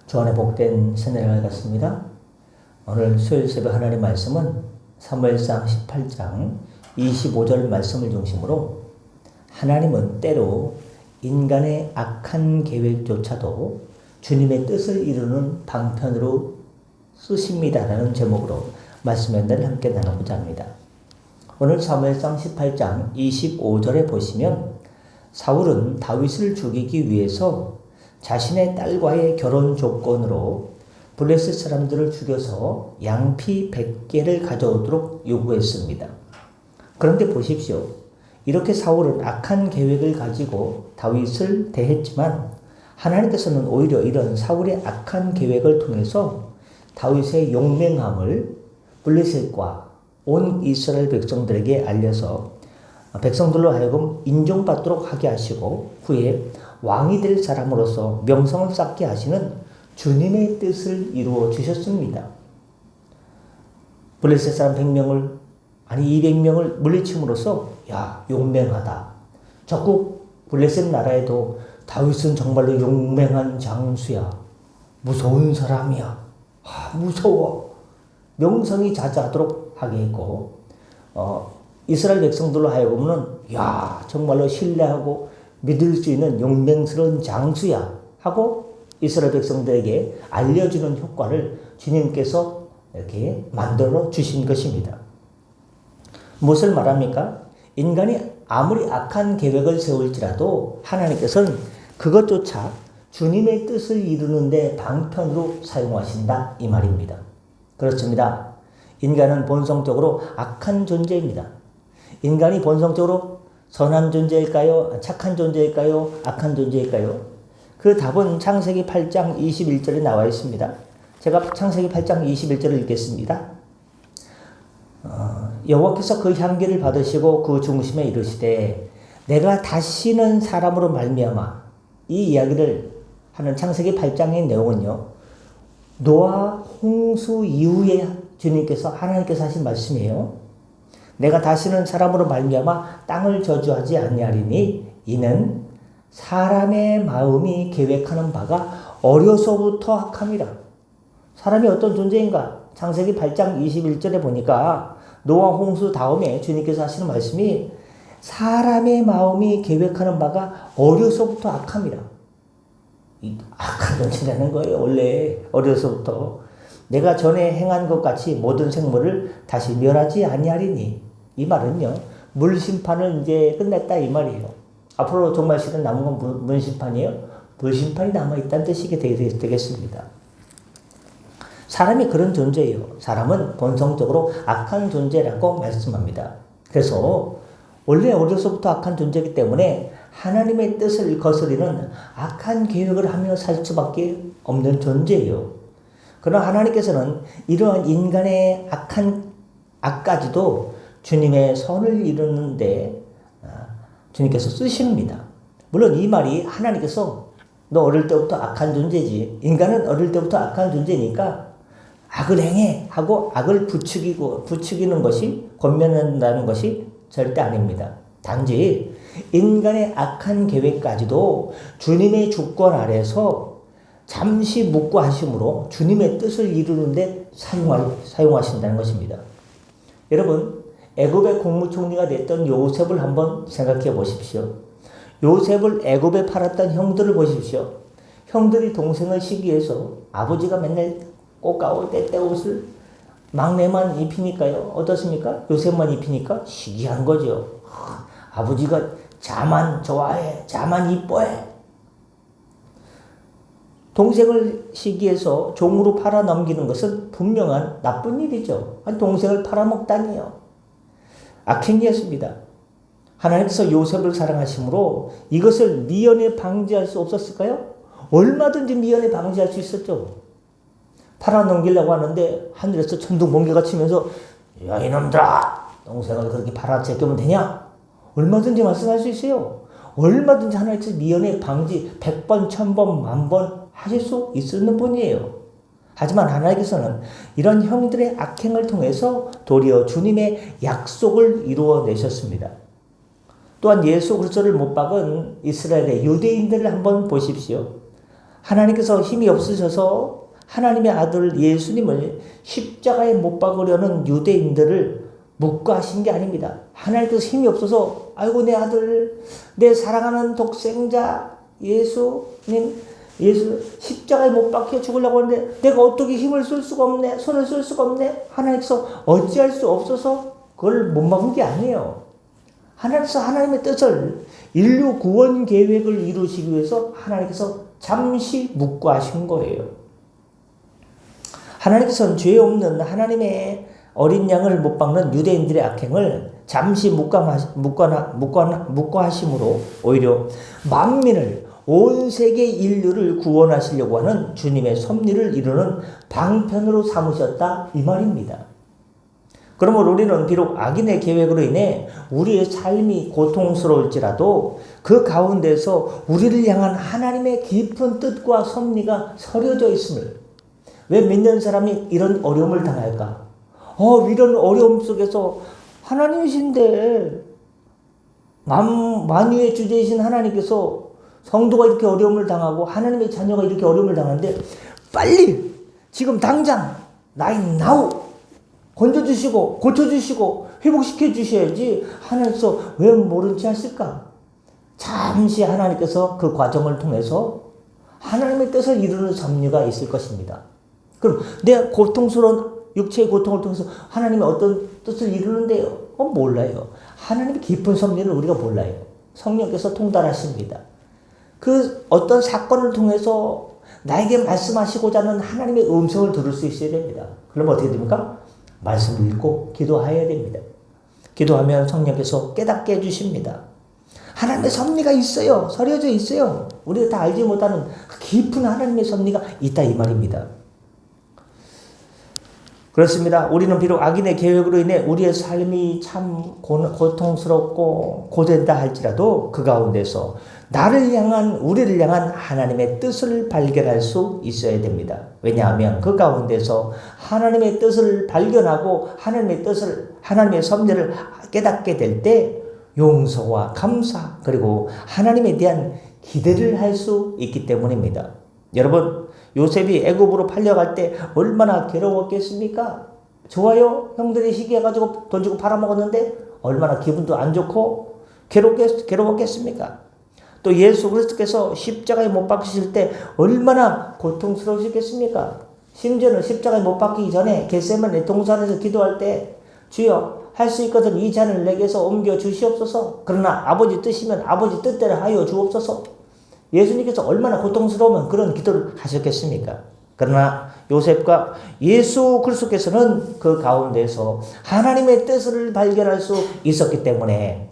주 안에 복된 새날을 같습니다. 오늘 수요일 새벽 하나님 말씀은 사무엘상 18장 25절 말씀을 중심으로 하나님은 때로 인간의 악한 계획조차도 주님의 뜻을 이루는 방편으로 쓰십니다라는 제목으로 말씀 연단을 함께 나누고자 합니다. 오늘 사무엘상 18장 25절에 보시면 사울은 다윗을 죽이기 위해서 자신의 딸과의 결혼 조건으로 블레셋 사람들을 죽여서 양피 100개를 가져오도록 요구했습니다. 그런데 보십시오. 이렇게 사울은 악한 계획을 가지고 다윗을 대했지만 하나님께서는 오히려 이런 사울의 악한 계획을 통해서 다윗의 용맹함을 블레셋과 온 이스라엘 백성들에게 알려서 백성들로 하여금 인정받도록 하게 하시고 후에 왕이 될 사람으로서 명성을 쌓게 하시는 주님의 뜻을 이루어 주셨습니다. 블레셋 사람 100명을 아니 200명을 물리침으로써 야 용맹하다. 적국 블레셋 나라에도 다윗은 정말로 용맹한 장수야. 무서운 사람이야. 무서워. 명성이 자자하도록 하게 했고 이스라엘 백성들로 하여금은 야 정말로 신뢰하고 믿을 수 있는 용맹스러운 장수야 하고 이스라엘 백성들에게 알려주는 효과를 주님께서 이렇게 만들어 주신 것입니다. 무엇을 말합니까? 인간이 아무리 악한 계획을 세울지라도 하나님께서는 그것조차 주님의 뜻을 이루는데 방편으로 사용하신다 이 말입니다. 그렇습니다. 인간은 본성적으로 악한 존재입니다. 인간이 본성적으로 선한 존재일까요? 착한 존재일까요? 악한 존재일까요? 그 답은 창세기 8장 21절에 나와 있습니다. 제가 창세기 8장 21절을 읽겠습니다. 여호와께서 그 향기를 받으시고 그 중심에 이르시되 내가 다시는 사람으로 말미암아 이 이야기를 하는 창세기 8장의 내용은요. 노아 홍수 이후에 주님께서 하나님께서 하신 말씀이에요. 내가 다시는 사람으로 말미암아 땅을 저주하지 아니하리니 이는 사람의 마음이 계획하는 바가 어려서부터 악함이라. 사람이 어떤 존재인가? 창세기 8장 21절에 보니까 노아 홍수 다음에 주님께서 하시는 말씀이 사람의 마음이 계획하는 바가 어려서부터 악함이라. 악한 존재라는 거예요. 원래 어려서부터. 내가 전에 행한 것 같이 모든 생물을 다시 멸하지 아니하리니. 이 말은요. 물심판을 이제 끝냈다 이 말이에요. 앞으로 정말 실은 남은 건 물심판이에요. 물심판이 남아있다는 뜻이 되겠습니다. 사람이 그런 존재예요. 사람은 본성적으로 악한 존재라고 말씀합니다. 그래서 원래 어려서부터 악한 존재이기 때문에 하나님의 뜻을 거스리는 악한 계획을 하며 살 수밖에 없는 존재예요. 그러나 하나님께서는 이러한 인간의 악한 악까지도 주님의 선을 이루는데 주님께서 쓰십니다. 물론 이 말이 하나님께서 너 어릴 때부터 악한 존재지. 인간은 어릴 때부터 악한 존재니까 악을 행해 하고 악을 부추기는 것이 권면한다는 것이 절대 아닙니다. 단지 인간의 악한 계획까지도 주님의 주권 아래서 잠시 묵고하심으로 주님의 뜻을 이루는데 사용하신다는 것입니다. 여러분 애굽의 국무총리가 됐던 요셉을 한번 생각해 보십시오. 요셉을 애굽에 팔았던 형들을 보십시오. 형들이 동생을 시기해서 아버지가 맨날 꽃가오 때때 옷을 막내만 입히니까요. 어떻습니까? 요셉만 입히니까 시기한 거죠. 아버지가 자만 좋아해. 자만 이뻐해. 동생을 시기해서 종으로 팔아 넘기는 것은 분명한 나쁜 일이죠. 동생을 팔아먹다니요. 악행이었습니다. 하나님께서 요셉을 사랑하심으로 이것을 미연에 방지할 수 없었을까요? 얼마든지 미연에 방지할 수 있었죠. 팔아넘기려고 하는데 하늘에서 천둥번개가 치면서 야 이놈들아 동생을 그렇게 팔아 제끼면 되냐? 얼마든지 말씀할 수 있어요. 얼마든지 하나님께서 미연에 방지 100번, 1000번, 10,000번 하실 수 있는 분이에요. 하지만 하나님께서는 이런 형들의 악행을 통해서 도리어 주님의 약속을 이루어내셨습니다. 또한 예수 그리스도를 못 박은 이스라엘의 유대인들을 한번 보십시오. 하나님께서 힘이 없으셔서 하나님의 아들 예수님을 십자가에 못 박으려는 유대인들을 묵과하신 게 아닙니다. 하나님께서 힘이 없어서 아이고 내 아들, 내 사랑하는 독생자 예수님, 예수 십자가에 못 박혀 죽으려고 하는데 내가 어떻게 힘을 쓸 수가 없네, 손을 쓸 수가 없네. 하나님께서 어찌할 수 없어서 그걸 못 막은 게 아니에요. 하나님께서 하나님의 뜻을, 인류 구원 계획을 이루시기 위해서 하나님께서 잠시 묵과하신 거예요. 하나님께서는 죄 없는 하나님의 어린 양을 못 박는 유대인들의 악행을 잠시 묵과하심으로 오히려 만민을, 온 세계 인류를 구원하시려고 하는 주님의 섭리를 이루는 방편으로 삼으셨다 이 말입니다. 그러므로 우리는 비록 악인의 계획으로 인해 우리의 삶이 고통스러울지라도 그 가운데서 우리를 향한 하나님의 깊은 뜻과 섭리가 서려져 있음을, 왜 믿는 사람이 이런 어려움을 당할까? 이런 어려움 속에서 하나님이신데, 만유의 주제이신 하나님께서 성도가 이렇게 어려움을 당하고 하나님의 자녀가 이렇게 어려움을 당하는데 빨리 지금 당장 now 건져주시고 고쳐주시고 회복시켜 주셔야지 하나님께서 왜 모른 채 하실까? 잠시 하나님께서 그 과정을 통해서 하나님의 뜻을 이루는 섭리가 있을 것입니다. 그럼 내 고통스러운 육체의 고통을 통해서 하나님이 어떤 뜻을 이루는데요? 몰라요. 하나님의 깊은 섭리를 우리가 몰라요. 성령께서 통달하십니다. 그 어떤 사건을 통해서 나에게 말씀하시고자 하는 하나님의 음성을 들을 수 있어야 됩니다. 그러면 어떻게 됩니까? 말씀을 읽고 기도해야 됩니다. 기도하면 성령께서 깨닫게 해주십니다. 하나님의 섭리가 있어요. 서려져 있어요. 우리가 다 알지 못하는 깊은 하나님의 섭리가 있다 이 말입니다. 그렇습니다. 우리는 비록 악인의 계획으로 인해 우리의 삶이 참 고통스럽고 고된다 할지라도 그 가운데서 우리를 향한 하나님의 뜻을 발견할 수 있어야 됩니다. 왜냐하면 그 가운데서 하나님의 뜻을 발견하고 하나님의 섭리를 깨닫게 될 때 용서와 감사 그리고 하나님에 대한 기대를 할 수 있기 때문입니다. 여러분, 요셉이 애굽으로 팔려갈 때 얼마나 괴로웠겠습니까? 좋아요? 형들이 시기해가지고 돈 주고 팔아먹었는데 얼마나 기분도 안 좋고 괴로웠겠습니까? 또 예수 그리스도께서 십자가에 못 박히실 때 얼마나 고통스러우시겠습니까? 심지어는 십자가에 못 박히기 전에 겟세마네 동산에서 기도할 때 주여 할 수 있거든 이 잔을 내게서 옮겨 주시옵소서. 그러나 아버지 뜻이면 아버지 뜻대로 하여 주옵소서. 예수님께서 얼마나 고통스러우면 그런 기도를 하셨겠습니까? 그러나 요셉과 예수 그리스도께서는 그 가운데서 하나님의 뜻을 발견할 수 있었기 때문에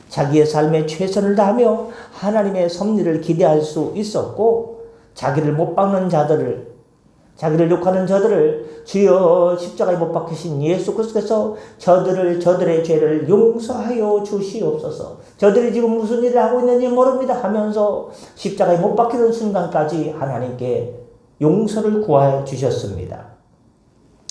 자기의 삶에 최선을 다하며 하나님의 섭리를 기대할 수 있었고, 자기를 못 박는 자들을, 자기를 욕하는 자들을 주여 십자가에 못 박히신 예수 그리스도께서 저들의 죄를 용서하여 주시옵소서. 저들이 지금 무슨 일을 하고 있는지 모릅니다 하면서 십자가에 못 박히는 순간까지 하나님께 용서를 구하여 주셨습니다.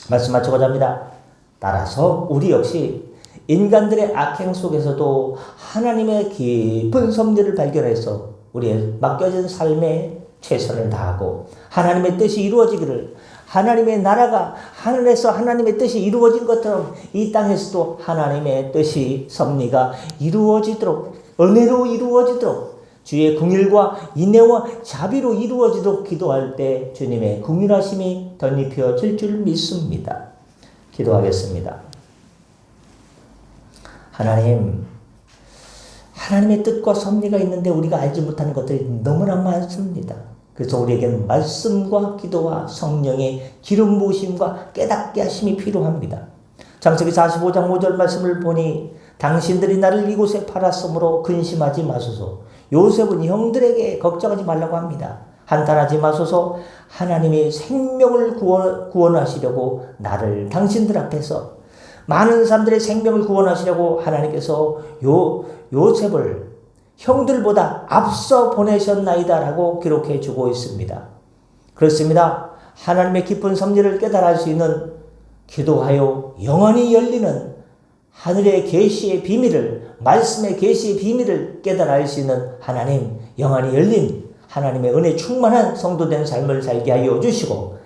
말씀 마치고자 합니다. 따라서 우리 역시 인간들의 악행 속에서도 하나님의 깊은 섭리를 발견해서 우리의 맡겨진 삶에 최선을 다하고 하나님의 뜻이 이루어지기를, 하나님의 나라가 하늘에서 하나님의 뜻이 이루어진 것처럼 이 땅에서도 하나님의 뜻이 섭리가 이루어지도록, 은혜로 이루어지도록, 주의 긍휼과 인내와 자비로 이루어지도록 기도할 때 주님의 긍휼하심이 덧입혀질 줄 믿습니다. 기도하겠습니다. 하나님의 뜻과 섭리가 있는데 우리가 알지 못하는 것들이 너무나 많습니다. 그래서 우리에게는 말씀과 기도와 성령의 기름 부으심과 깨닫게 하심이 필요합니다. 창세기 45장 5절 말씀을 보니 당신들이 나를 이곳에 팔았으므로 근심하지 마소서. 요셉은 형들에게 걱정하지 말라고 합니다. 한탄하지 마소서. 하나님이 생명을 구원하시려고 나를 당신들 앞에서, 많은 사람들의 생명을 구원하시려고 하나님께서 요셉을 형들보다 앞서 보내셨나이다 라고 기록해 주고 있습니다. 그렇습니다. 하나님의 깊은 섭리를 깨달을 수 있는, 기도하여 영원히 열리는 하늘의 계시의 비밀을, 말씀의 계시의 비밀을 깨달을 수 있는 하나님, 영원히 열린 하나님의 은혜 충만한 성도된 삶을 살게 하여 주시고,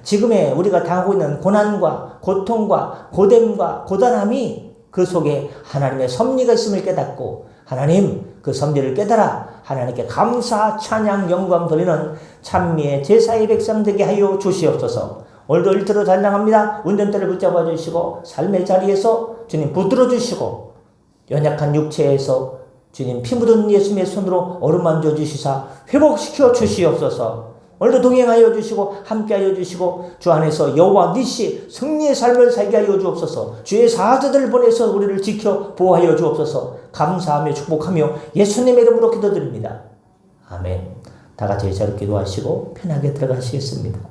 지금의 우리가 당하고 있는 고난과 고통과 고됨과 고단함이 그 속에 하나님의 섭리가 있음을 깨닫고, 하나님 그 섭리를 깨달아 하나님께 감사, 찬양, 영광 돌리는 찬미의 제사의 백성 되게 하여 주시옵소서. 오늘도 일터로 단장합니다. 운전대를 붙잡아 주시고, 삶의 자리에서 주님 붙들어 주시고, 연약한 육체에서 주님 피 묻은 예수님의 손으로 어루만져 주시사 회복시켜 주시옵소서. 오늘도 동행하여 주시고 함께하여 주시고, 주 안에서 여호와 니시 승리의 삶을 살게 하여 주옵소서. 주의 사자들을 보내서 우리를 지켜 보호하여 주옵소서. 감사하며 축복하며 예수님의 이름으로 기도드립니다. 아멘. 다 같이 제자로 기도하시고 편하게 들어가시겠습니다.